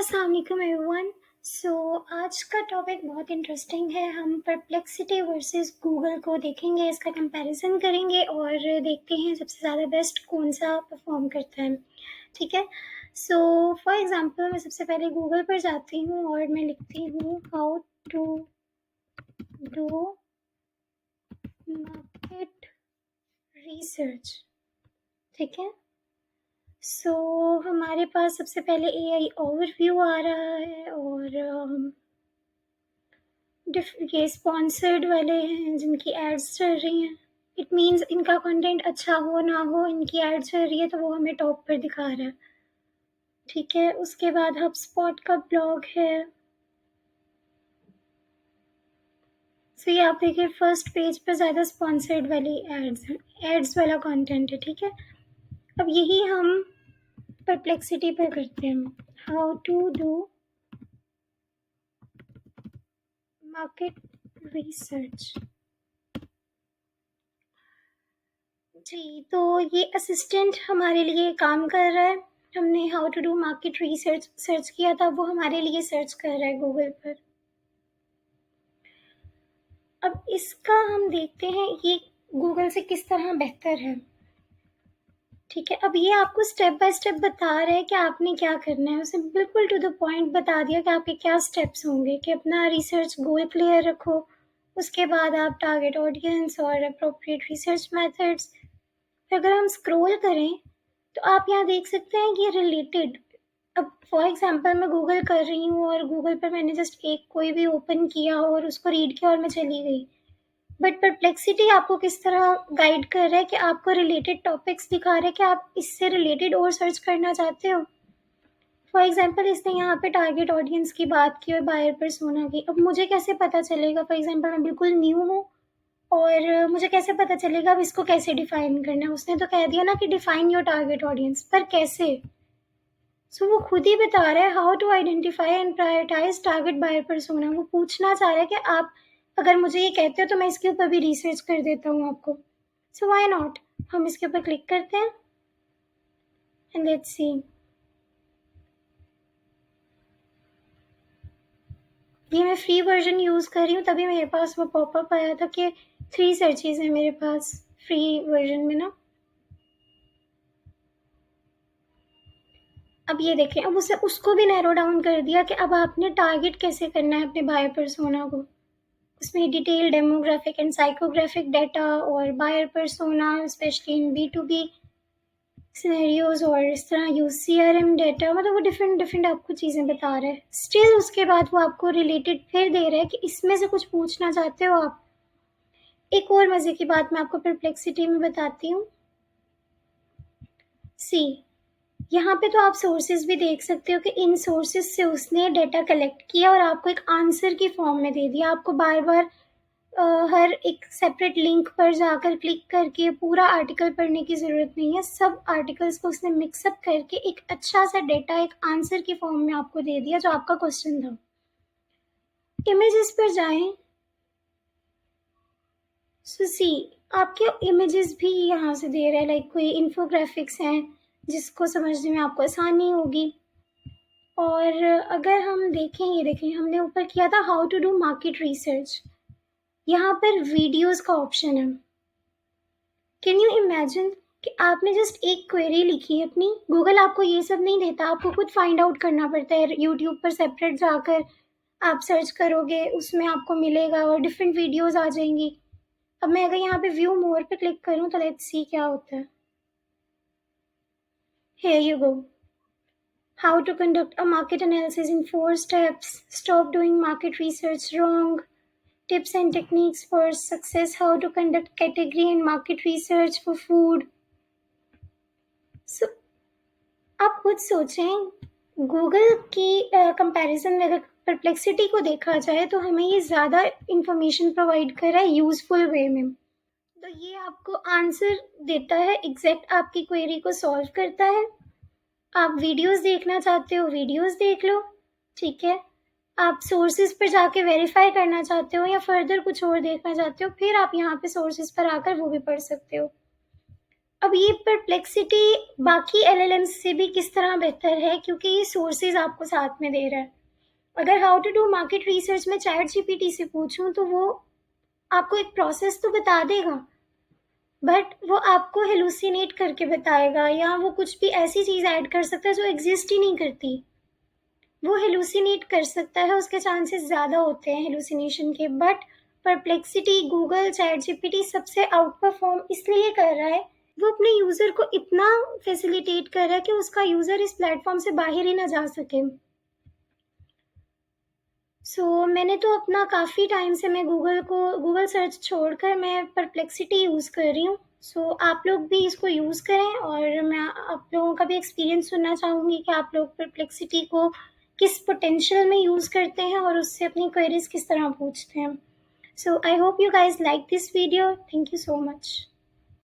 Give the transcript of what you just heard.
अस्सलाम वालेकुम एवरीवन। सो आज का टॉपिक बहुत इंटरेस्टिंग है। हम परप्लेक्सिटी वर्सेस गूगल को देखेंगे, इसका कंपैरिजन करेंगे और देखते हैं सबसे ज़्यादा बेस्ट कौन सा परफॉर्म करता है। ठीक है। सो फॉर एग्जांपल मैं सबसे पहले गूगल पर जाती हूँ और मैं लिखती हूँ how to do market research. ठीक है। सो हमारे पास सबसे पहले एआई ओवरव्यू आ रहा है और ये स्पॉन्सर्ड वाले हैं जिनकी एड्स चल रही हैं। इट मीन्स इनका कंटेंट अच्छा हो ना हो, इनकी एड चल रही है तो वो हमें टॉप पर दिखा रहा है। ठीक है। उसके बाद हबस्पॉट का ब्लॉग है। सो ये आप देखिए फर्स्ट पेज पर ज़्यादा स्पॉन्सर्ड वाली एड्स हैं, एड्स वाला कंटेंट है। ठीक है। अब यही हम परप्लेक्सिटी पर करते हैं। How to do market research. जी, तो ये असिस्टेंट हमारे लिए काम कर रहा है। हमने how to do market research search किया था, वो हमारे लिए सर्च कर रहा है गूगल पर। अब इसका हम देखते हैं ये गूगल से किस तरह बेहतर है। ठीक है। अब ये आपको स्टेप बाय स्टेप बता रहा है कि आपने क्या करना है। उसने बिल्कुल टू द पॉइंट बता दिया कि आपके क्या स्टेप्स होंगे, कि अपना रिसर्च गोल क्लियर रखो। उसके बाद आप टारगेट ऑडियंस और अप्रोप्रिएट रिसर्च मेथड्स। अगर हम स्क्रॉल करें तो आप यहाँ देख सकते हैं कि रिलेटेड। अब फॉर एग्जांपल मैं गूगल कर रही हूँ और गूगल पर मैंने जस्ट एक कोई भी ओपन किया और उसको रीड किया और मैं चली गई। बट परप्लेक्सिटी आपको किस तरह गाइड कर रहा है कि आपको रिलेटेड टॉपिक्स दिखा रहा है कि आप इससे रिलेटेड और सर्च करना चाहते हो। फॉर एग्जांपल इसने यहाँ पे टारगेट ऑडियंस की बात की और बायर पर्सोना की। अब मुझे कैसे पता चलेगा, फॉर एग्जांपल मैं बिल्कुल न्यू हूँ और मुझे कैसे पता चलेगा अब इसको कैसे डिफाइन करना है। उसने तो कह दिया ना कि डिफाइन योर टारगेट ऑडियंस, पर कैसे। सो वो खुद ही बता रहा है how to identify and prioritise target buyer persona. वो पूछना चाह रहा है कि आप अगर मुझे ये कहते हो तो मैं इसके ऊपर भी रिसर्च कर देता हूँ आपको। So why not. हम इसके ऊपर क्लिक करते हैं एंड लेट्स सी। ये मैं फ्री वर्जन यूज़ कर रही हूँ, तभी मेरे पास वो पॉपअप आया था कि 3 सर्चेज हैं मेरे पास फ्री वर्जन में ना। अब ये देखें, अब उसे उसको भी नैरो डाउन कर दिया कि अब आपने टारगेट कैसे करना है अपने बायर पर्सोना को। उसमें detail demographic and psychographic data और buyer persona specially in B2B scenarios और इस तरह यूज CRM डाटा, मतलब वो डिफरेंट डिफरेंट आपको चीज़ें बता रहा है। स्टिल उसके बाद वो आपको रिलेटेड फिर दे रहा है कि इसमें से कुछ पूछना चाहते हो आप। एक और मज़े की बात मैं आपको परप्लेक्सिटी में बताती हूँ। सी, यहाँ पे तो आप सोर्सेज भी देख सकते हो कि इन सोर्सेज से उसने डाटा कलेक्ट किया और आपको एक आंसर की फॉर्म में दे दिया। आपको बार बार हर एक सेपरेट लिंक पर जाकर क्लिक करके पूरा आर्टिकल पढ़ने की ज़रूरत नहीं है। सब आर्टिकल्स को उसने मिक्सअप करके एक अच्छा सा डेटा एक आंसर की फॉर्म में आपको दे दिया जो आपका क्वेश्चन था। इमेजेस पर जाएं। सो सी, आपके इमेजेस भी यहाँ से दे रहा है, लाइक कोई इन्फोग्राफिक्स हैं जिसको समझने में आपको आसानी होगी। और अगर हम देखें, ये देखें हमने ऊपर किया था how to do market research. यहाँ पर वीडियोस का ऑप्शन है। कैन यू इमेजिन कि आपने जस्ट एक क्वेरी लिखी है अपनी, गूगल आपको ये सब नहीं देता, आपको खुद फाइंड आउट करना पड़ता है। यूट्यूब पर सेपरेट जाकर आप सर्च करोगे, उसमें आपको मिलेगा और डिफरेंट वीडियोस आ जाएंगी। अब मैं अगर यहाँ पे व्यू मोर पे क्लिक करूँ तो लेट्स सी क्या होता है। Here you go. How to conduct a market analysis in 4 steps. Stop doing market research wrong. Tips and techniques for success. How to conduct category and market research for food. So, आप खुद सोचें, Google की comparison में अगर perplexity को देखा जाए तो हमें ये ज़्यादा इंफॉर्मेशन प्रोवाइड कर रहा है यूज़फुल वे में। तो ये आपको आंसर देता है, एग्जैक्ट आपकी क्वेरी को सॉल्व करता है। आप वीडियोस देखना चाहते हो, वीडियोस देख लो। ठीक है। आप सोर्सेज पर जाके वेरीफाई करना चाहते हो या फर्दर कुछ और देखना चाहते हो, फिर आप यहाँ पे सोर्सेज पर आकर वो भी पढ़ सकते हो। अब ये परप्लेक्सिटी बाकी LLMs से भी किस तरह बेहतर है, क्योंकि ये सोर्सेज आपको साथ में दे रहा है। अगर how to do market research में चैट जीपीटी से पूछूं तो वो आपको एक प्रोसेस तो बता देगा, बट वो आपको हेलुसिनेट करके बताएगा, या वो कुछ भी ऐसी चीज़ ऐड कर सकता है जो एग्जिस्ट ही नहीं करती। वो हेलुसिनेट कर सकता है, उसके चांसेस ज़्यादा होते हैं हेलुसिनेशन के, but perplexity, Google, chat GPT सबसे आउट परफॉर्म इसलिए कर रहा है, वो अपने यूज़र को इतना फैसिलिटेट कर रहा है कि उसका यूज़र इस प्लेटफॉर्म से बाहर ही ना जा सके। मैंने तो अपना काफ़ी टाइम से मैं गूगल सर्च छोड़कर मैं परप्लेक्सिटी यूज़ कर रही हूँ। आप लोग भी इसको यूज़ करें, और मैं आप लोगों का भी एक्सपीरियंस सुनना चाहूँगी कि आप लोग परप्लेक्सिटी को किस पोटेंशियल में यूज़ करते हैं और उससे अपनी क्वेरीज किस तरह पूछते हैं। I hope you guys like this video. Thank you so much.